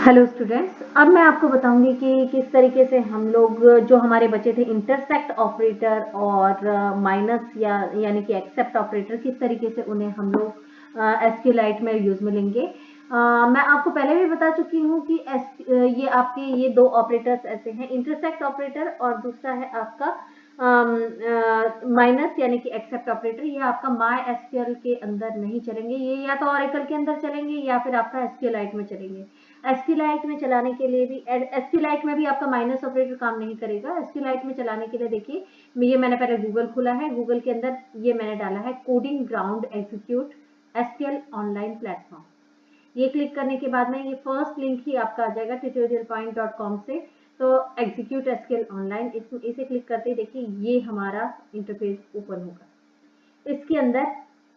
Hello students, अब मैं आपको बताऊंगी कि किस तरीके से हम लोग जो हमारे बचे थे इंटरसेक्ट ऑपरेटर और माइनस या यानी कि एक्सेप्ट ऑपरेटर, किस तरीके से उन्हें हम लोग एसक्यूएलाइट में यूज में लेंगे। मैं आपको पहले भी बता चुकी हूँ कि ये आपके ये दो ऑपरेटर्स ऐसे हैं, इंटरसेक्ट ऑपरेटर और दूसरा है आपका माइनस यानी कि एक्सेप्ट ऑपरेटर। ये आपका माई एसक्यूएल के अंदर नहीं चलेंगे, ये या तो ऑरेकल के अंदर चलेंगे या फिर आपका एसक्यूएलाइट में चलेंगे। एसक्यूएलाइट में चलाने के लिए भी एसक्यूएलाइट में भी आपका माइनस ऑपरेटर काम नहीं करेगा। एसक्यूएलाइट में चलाने के लिए देखिए, ये मैंने पहले गूगल खोला है, गूगल के अंदर ये मैंने डाला है coding ground execute SQL online platform. ये क्लिक करने के बाद में ये फर्स्ट लिंक ही आपका आ जाएगा tutorialpoint.com से। तो एग्जीक्यूट एसक्यूएल ऑनलाइन, इसे क्लिक करते ही देखिए ये हमारा इंटरफेस ओपन होगा। इसके अंदर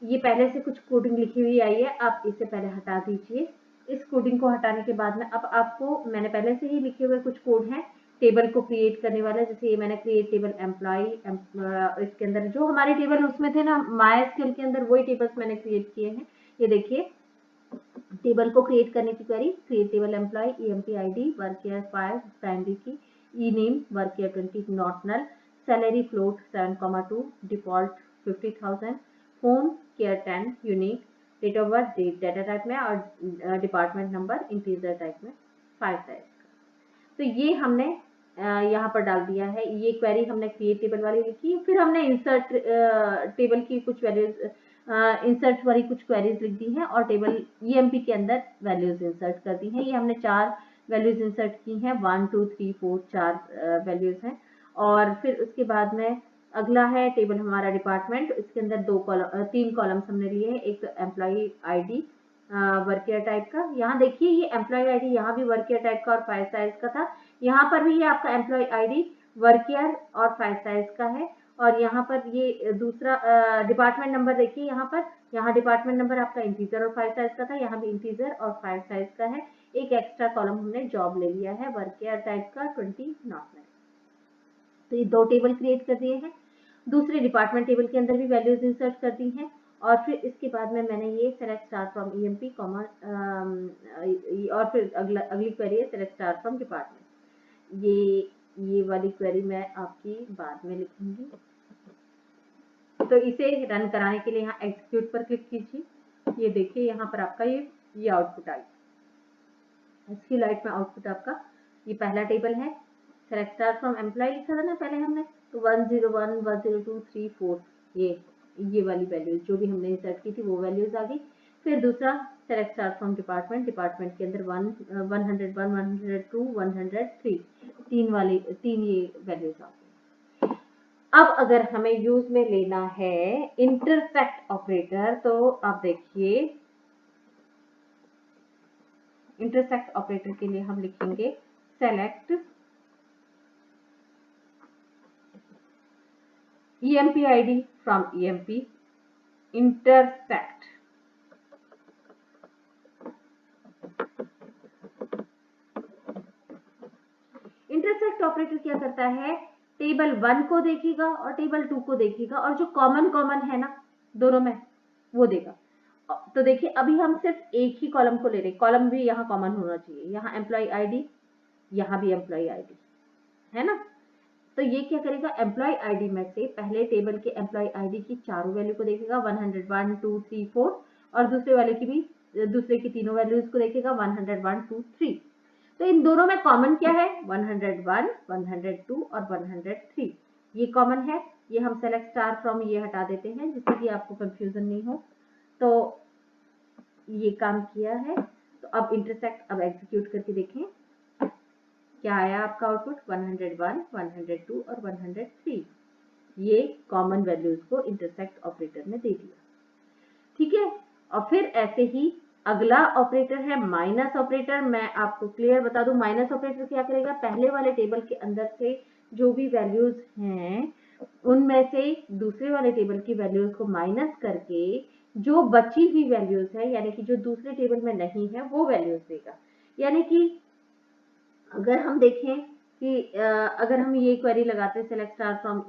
ये पहले से कुछ कोडिंग लिखी हुई आई है, आप इसे पहले हटा दीजिए। इस कोडिंग को हटाने के बाद में अब आपको मैंने पहले से ही लिखे हुए कुछ कोड हैं टेबल को क्रिएट करने वाला, जैसे ये मैंने क्रिएट टेबल एम्प्लॉय, इसके अंदर जो हमारे टेबल उसमें थे ना मायस्क्यूएल के अंदर, वही टेबल्स मैंने क्रिएट किए हैं। ये देखिए टेबल को क्रिएट करने की query, create table employ, EMP ID, work year 5 primary key, E name varchar 20 not null, salary float 7,2, default 50,000, phone char 10, unique, date of birth date data type में और department number integer type में 5 size का। तो ये हमने यहाँ पर डाल दिया है। ये क्वेरी हमने क्रिएट टेबल वाली लिखी, फिर हमने इंसर्ट टेबल की कुछ वैल्यूज इंसर्ट वाली कुछ क्वेरीज लिख दी हैं और टेबल ईएमपी के अंदर वैल्यूज इंसर्ट कर दी हैं। ये हमने 4 वैल्यूज इंसर्ट की हैं, 1 2 3 4 4 वैल्यूज हैं। और फिर उसके बाद में अगला है टेबल हमारा डिपार्टमेंट, इसके अंदर 3 कॉलम्स हमने लिए हैं। एक तो employ ID work year type का, यहाँ देखिए ये एम्प्लॉय आईडी यहाँ भी वर्क ईयर टाइप का और 5 साइज का था, यहाँ पर भी ये आपका एम्प्लॉय आईडी वर्क ईयर और 5 साइज का है। और यहाँ पर ये दूसरा डिपार्टमेंट नंबर देखिए, यहाँ डिपार्टमेंट नंबर आपका इंटीजर और 5 साइज का था, यहाँ भी इंटीजर और 5 साइज का है। एक एक्स्ट्रा कॉलम हमने जॉब ले लिया है वर्क ईयर टाइप का 20 नॉट नल। तो ये 2 टेबल क्रिएट कर दिए हैं। दूसरे डिपार्टमेंट टेबल के अंदर भी वैल्यूज इंसर्ट कर दी हैं। और फिर इसके बाद में मैंने ये select star from EMP comma और फिर अगली क्वेरी है सेलेक्ट स्टार फ्रॉम डिपार्टमेंट। ये वाली क्वेरी मैं आपकी बाद में लिखूंगी। तो इसे रन कराने के लिए यहाँ एग्जीक्यूट पर क्लिक कीजिए। ये देखिए यहाँ पर आपका ये आउटपुट आई। एसक्यूएलाइट में आउटपुट आपका ये पहला टेबल है, सेलेक्ट स्टार फ्रॉम एम्प्लॉय लिखा था ना पहले हमने, तो 101 102 3 4 ये वाली वैल्यूज जो भी हमने इंसर्ट की थी वो वैल्यूज आ गई। फिर दूसरा select star from department, department के अंदर 101 102 103 तीन ये वैल्यूज आ गई। अब अगर हमें यूज में लेना है इंटरसेक्ट ऑपरेटर, तो आप देखिए इंटरसेक्ट ऑपरेटर के लिए हम लिखेंगे select EMP ID from EMP intersect। Intersect operator क्या करता है, टेबल 1 को देखेगा और टेबल 2 को देखेगा और जो कॉमन है ना दोनों में वो देगा। तो देखिए अभी हम सिर्फ एक ही कॉलम को ले रहे, कॉलम भी यहाँ कॉमन होना चाहिए, यहाँ एम्प्लॉय आईडी, यहाँ भी एम्प्लॉय आईडी है ना। तो ये क्या करेगा, एम्प्लॉय आईडी में से पहले टेबल के एम्प्लॉय आईडी की चारों वैल्यू को देखेगा 101 2 3 4 और दूसरे वाले की भी दूसरे की तीनों वैल्यूज को देखेगा 101 2 3। तो इन दोनों में कॉमन क्या है, 101 102 और 103 ये कॉमन है। ये हम सेलेक्ट स्टार फ्रॉम ये हटा देते हैं जिससे कि आपको कंफ्यूजन नहीं हो। तो ये काम किया है। तो अब इंटरसेक्ट अब एग्जीक्यूट करके देखें क्या आया आपका आउटपुट, 101 102 और 103 ये कॉमन वैल्यूज को इंटरसेक्ट ऑपरेटर ने दे दिया। ठीक है, और फिर ऐसे ही अगला ऑपरेटर है माइनस ऑपरेटर। मैं आपको क्लियर बता दूं, माइनस ऑपरेटर क्या करेगा, पहले वाले टेबल के अंदर से जो भी वैल्यूज हैं उनमें से दूसरे वाले टेबल की वैल्यूज को माइनस करके जो बची हुई वैल्यूज है यानी कि जो दूसरे टेबल में नहीं है वो वैल्यूज देगा। यानी कि अगर हम देखें कि अगर हम ये क्वेरी लगाते हैं select star from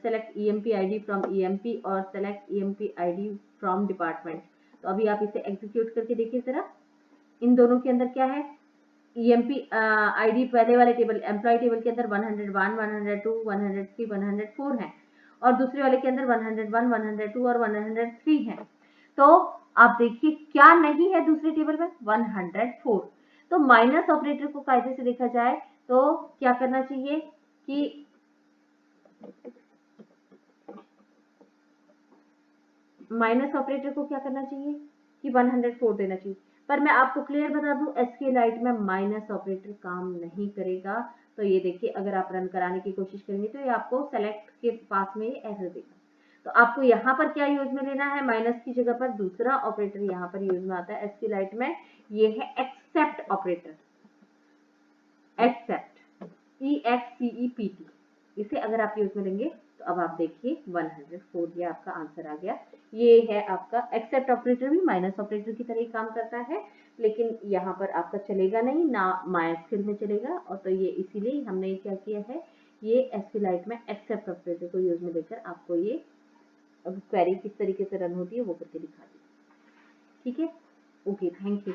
select EMP ID from EMP और select EMP ID from department, तो अभी आप इसे एग्जीक्यूट करके देखिए जरा, इन दोनों के अंदर क्या है, ईएमपी आईडी पहले वाले टेबल एम्प्लॉय टेबल के अंदर 101, 102, 103, 104 है और दूसरे वाले के अंदर 101, 102 और 103 है। तो आप देखिए क्या नहीं है दूसरे टेबल में 104। तो माइनस ऑपरेटर को कायदे से देखा जाए तो क्या करना चाहिए कि माइनस ऑपरेटर को क्या करना चाहिए कि 104 देना चाहिए। पर मैं आपको क्लियर बता दूं एसक्यूएलाइट में माइनस ऑपरेटर काम नहीं करेगा। तो ये देखिए अगर आप रन कराने की कोशिश करेंगे तो ये आपको सेलेक्ट के पास में एरर देगा। तो आपको यहाँ पर क्या यूज में लेना है, माइनस की जगह पर दूसरा ऑपरेटर यहाँ पर यूज में आता है एसक्यूएलाइट में, ये है एक्सेप्ट ऑपरेटर, एक्सेप्ट EXCEPT। इसे अगर आप यूज में लेंगे तो अब आप देखिए 104 ये आपका आंसर आ गया। ये है आपका एक्सेप्ट ऑपरेटर भी माइनस ऑपरेटर की तरह ही काम करता है, लेकिन यहाँ पर आपका चलेगा नहीं ना माइस्क्यूएल में चलेगा। और तो ये इसीलिए हमने क्या किया है, ये एसक्यूएलाइट में एक्सेप्ट ऑपरेटर को यूज में लेकर आपको ये क्वेरी किस तरीके से रन होती है वो करके दिखा दी। ठीक है, ओके, थैंक यू।